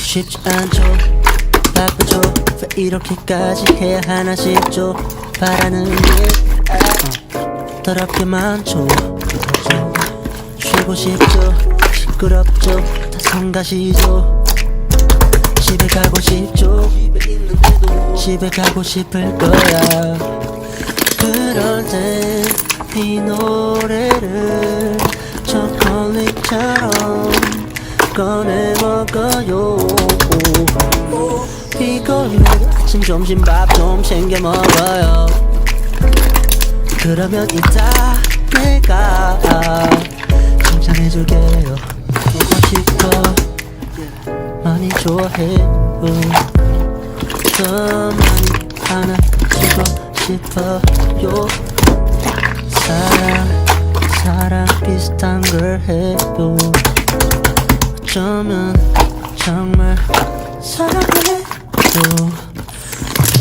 쉽지 않죠. 바쁘죠. 왜 이렇게까지 해야 하나 싶죠. 바라는 게 더럽게 많죠. 쉬고 싶죠. 시끄럽죠. 다 성가시죠. 집에 가고 싶죠. 집에 가고 싶을 거야. 그럴 땐 이 노래를 초콜릿처럼 꺼내 먹어요. 이걸 내가 아침 점심 밥 좀 챙겨 먹어요. 그러면 이따 내가 칭찬해줄게요. 보고 싶어 많이 좋아해요. 더 많이 안아주고 싶어요. 사랑 비슷한 걸 해요. 어쩌면 정말 사랑해요.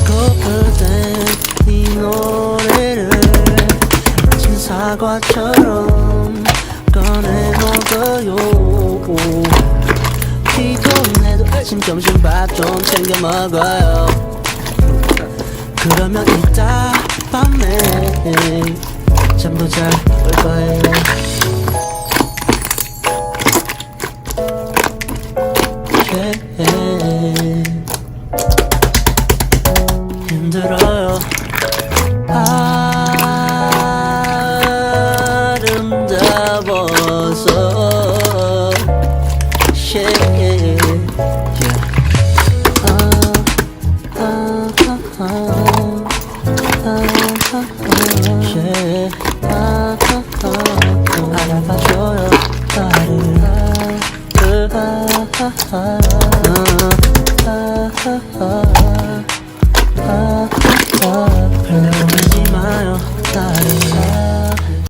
고플 땐 이 노래를 아침 사과처럼 꺼내 먹어요. 피곤해도 아침 점심 밥 좀 챙겨 먹어요. 그러면 이따 밤에 잠도 잘 올 거예요. 힘들어요. 아름다워서 알아봐줘요 나를